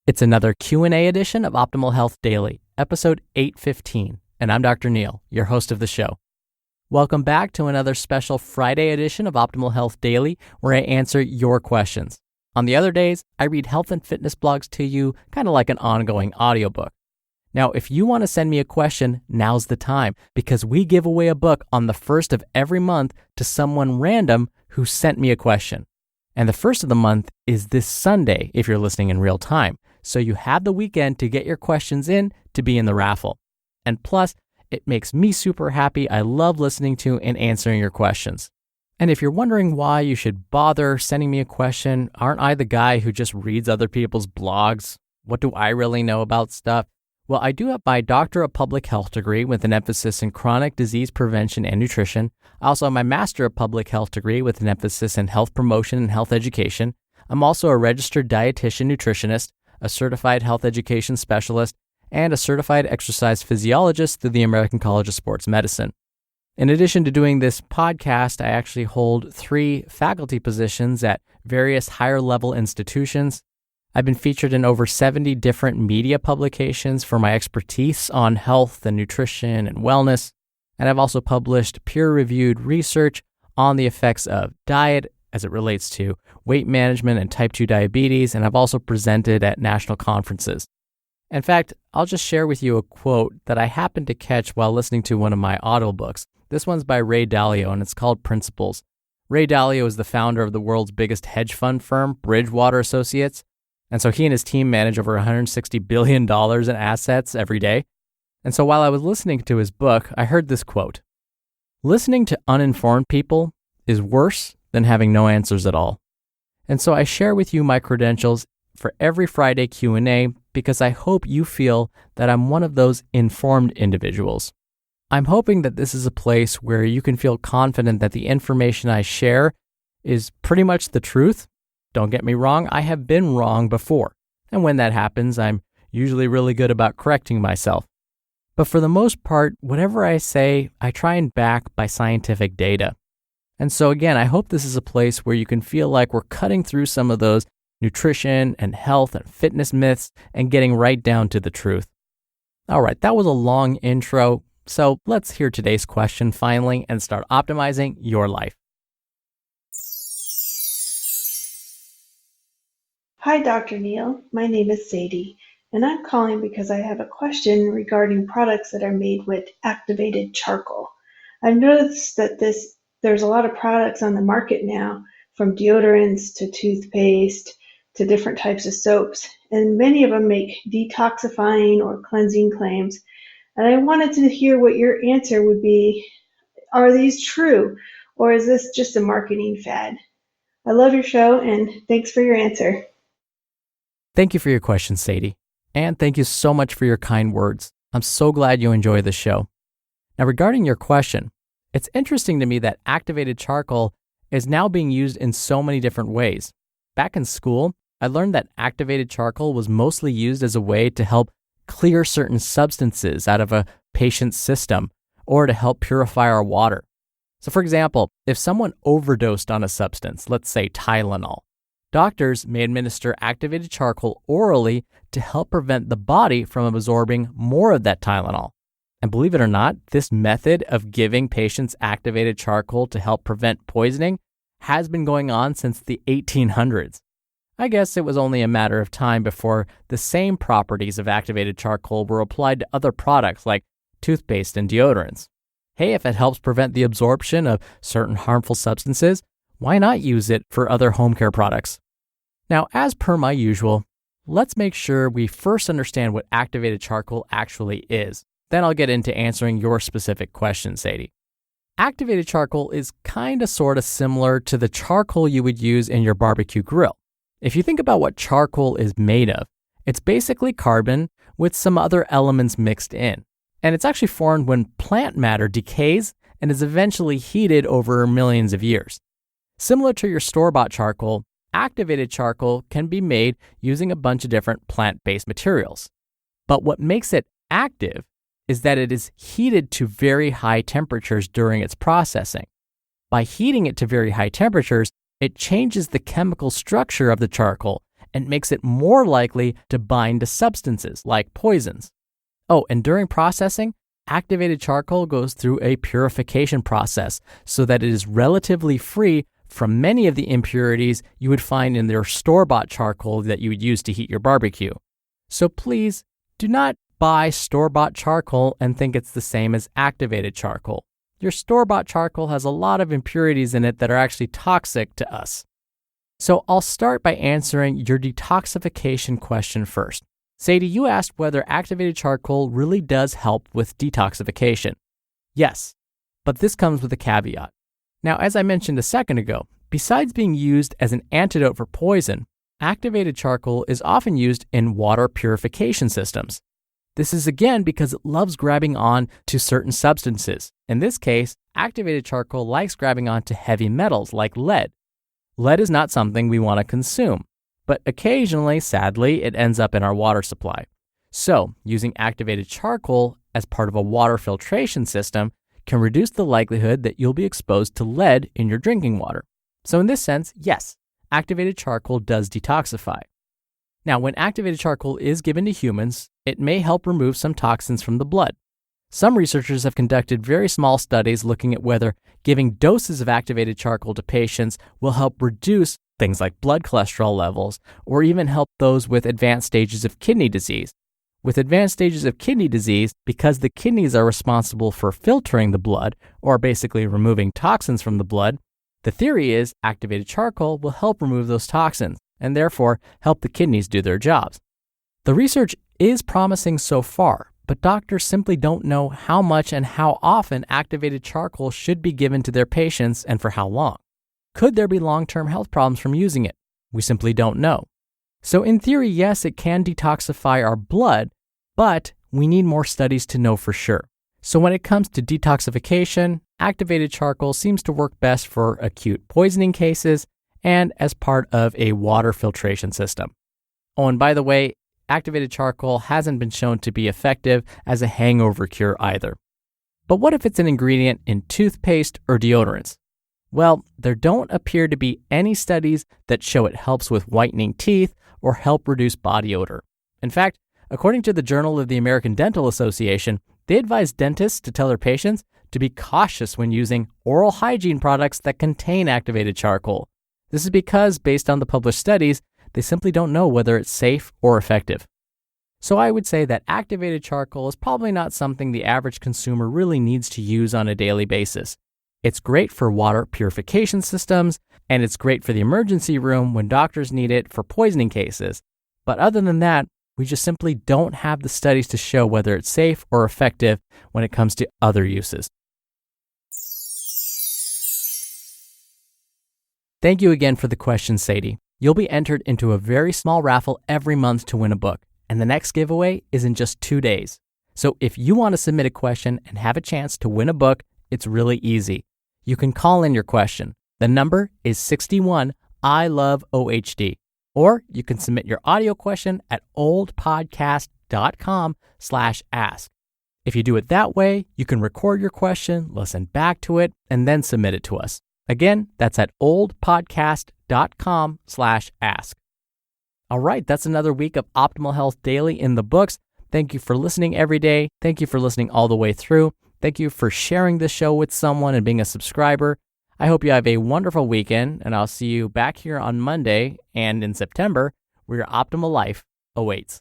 It's another Q&A edition of Optimal Health Daily, episode 815, and I'm Dr. Neil, your host of the show. Welcome back to another special Friday edition of Optimal Health Daily, where I answer your questions. On the other days, I read health and fitness blogs to you, kind of like an ongoing audiobook. Now, if you want to send me a question, now's the time, because we give away a book on the first of every month to someone random who sent me a question. And the first of the month is this Sunday, if you're listening in real time. So you have the weekend to get your questions in to be in the raffle. And plus, it makes me super happy. I love listening to and answering your questions. And if you're wondering why you should bother sending me a question, aren't I the guy who just reads other people's blogs? What do I really know about stuff? Well, I do have my Doctor of Public Health degree with an emphasis in chronic disease prevention and nutrition. I also have my Master of Public Health degree with an emphasis in health promotion and health education. I'm also a registered dietitian nutritionist, a certified health education specialist, and a certified exercise physiologist through the American College of Sports Medicine. In addition to doing this podcast, I actually hold 3 faculty positions at various higher-level institutions. I've been featured in over 70 different media publications for my expertise on health and nutrition and wellness, and I've also published peer-reviewed research on the effects of diet as it relates to weight management and type 2 diabetes, and I've also presented at national conferences. In fact, I'll just share with you a quote that I happened to catch while listening to one of my audiobooks. This one's by Ray Dalio, and it's called Principles. Ray Dalio is the founder of the world's biggest hedge fund firm, Bridgewater Associates, and so he and his team manage over $160 billion in assets every day. And so while I was listening to his book, I heard this quote: "Listening to uninformed people is worse than having no answers at all." And so I share with you my credentials for every Friday Q&A because I hope you feel that I'm one of those informed individuals. I'm hoping that this is a place where you can feel confident that the information I share is pretty much the truth. Don't get me wrong, I have been wrong before. And when that happens, I'm usually really good about correcting myself. But for the most part, whatever I say, I try and back by scientific data. And so again, I hope this is a place where you can feel like we're cutting through some of those nutrition and health and fitness myths and getting right down to the truth. All right, that was a long intro. So let's hear today's question finally and start optimizing your life. Hi, Dr. Neil. My name is Sadie, and I'm calling because I have a question regarding products that are made with activated charcoal. I've noticed that there's a lot of products on the market now, from deodorants to toothpaste to different types of soaps, and many of them make detoxifying or cleansing claims. And I wanted to hear what your answer would be. Are these true, or is this just a marketing fad? I love your show, and thanks for your answer. Thank you for your question, Sadie. And thank you so much for your kind words. I'm so glad you enjoy the show. Now, regarding your question, it's interesting to me that activated charcoal is now being used in so many different ways. Back in school, I learned that activated charcoal was mostly used as a way to help clear certain substances out of a patient's system or to help purify our water. So for example, if someone overdosed on a substance, let's say Tylenol, doctors may administer activated charcoal orally to help prevent the body from absorbing more of that Tylenol. And believe it or not, this method of giving patients activated charcoal to help prevent poisoning has been going on since the 1800s. I guess it was only a matter of time before the same properties of activated charcoal were applied to other products like toothpaste and deodorants. Hey, if it helps prevent the absorption of certain harmful substances, why not use it for other home care products? Now, as per my usual, let's make sure we first understand what activated charcoal actually is. Then I'll get into answering your specific question, Sadie. Activated charcoal is kind of sort of similar to the charcoal you would use in your barbecue grill. If you think about what charcoal is made of, it's basically carbon with some other elements mixed in. And it's actually formed when plant matter decays and is eventually heated over millions of years. Similar to your store-bought charcoal, activated charcoal can be made using a bunch of different plant-based materials. But what makes it active is that it is heated to very high temperatures during its processing. By heating it to very high temperatures, it changes the chemical structure of the charcoal and makes it more likely to bind to substances like poisons. Oh, and during processing, activated charcoal goes through a purification process so that it is relatively free from many of the impurities you would find in their store-bought charcoal that you would use to heat your barbecue. So please do not buy store-bought charcoal and think it's the same as activated charcoal. Your store-bought charcoal has a lot of impurities in it that are actually toxic to us. So I'll start by answering your detoxification question first. Sadie, you asked whether activated charcoal really does help with detoxification. Yes, but this comes with a caveat. Now, as I mentioned a second ago, besides being used as an antidote for poison, activated charcoal is often used in water purification systems. This is again because it loves grabbing on to certain substances. In this case, activated charcoal likes grabbing on to heavy metals like lead. Lead is not something we want to consume, but occasionally, sadly, it ends up in our water supply. So, using activated charcoal as part of a water filtration system can reduce the likelihood that you'll be exposed to lead in your drinking water. So in this sense, yes, activated charcoal does detoxify. Now, when activated charcoal is given to humans, it may help remove some toxins from the blood. Some researchers have conducted very small studies looking at whether giving doses of activated charcoal to patients will help reduce things like blood cholesterol levels or even help those with advanced stages of kidney disease. With advanced stages of kidney disease, because the kidneys are responsible for filtering the blood, or basically removing toxins from the blood, the theory is activated charcoal will help remove those toxins and therefore help the kidneys do their jobs. The research is promising so far, but doctors simply don't know how much and how often activated charcoal should be given to their patients and for how long. Could there be long-term health problems from using it? We simply don't know. So in theory, yes, it can detoxify our blood, but we need more studies to know for sure. So when it comes to detoxification, activated charcoal seems to work best for acute poisoning cases and as part of a water filtration system. Oh, and by the way, activated charcoal hasn't been shown to be effective as a hangover cure either. But what if it's an ingredient in toothpaste or deodorants? Well, there don't appear to be any studies that show it helps with whitening teeth or help reduce body odor. In fact, according to the Journal of the American Dental Association, they advise dentists to tell their patients to be cautious when using oral hygiene products that contain activated charcoal. This is because, based on the published studies, they simply don't know whether it's safe or effective. So I would say that activated charcoal is probably not something the average consumer really needs to use on a daily basis. It's great for water purification systems, and it's great for the emergency room when doctors need it for poisoning cases. But other than that, we just simply don't have the studies to show whether it's safe or effective when it comes to other uses. Thank you again for the question, Sadie. You'll be entered into a very small raffle every month to win a book, and the next giveaway is in just 2 days. So if you want to submit a question and have a chance to win a book, it's really easy. You can call in your question. The number is 61 I love OHD. Or you can submit your audio question at oldpodcast.com/ask. If you do it that way, you can record your question, listen back to it, and then submit it to us. Again, that's at oldpodcast.com/ask. All right, that's another week of Optimal Health Daily in the books. Thank you for listening every day. Thank you for listening all the way through. Thank you for sharing this show with someone and being a subscriber. I hope you have a wonderful weekend, and I'll see you back here on Monday and in September, where your optimal life awaits.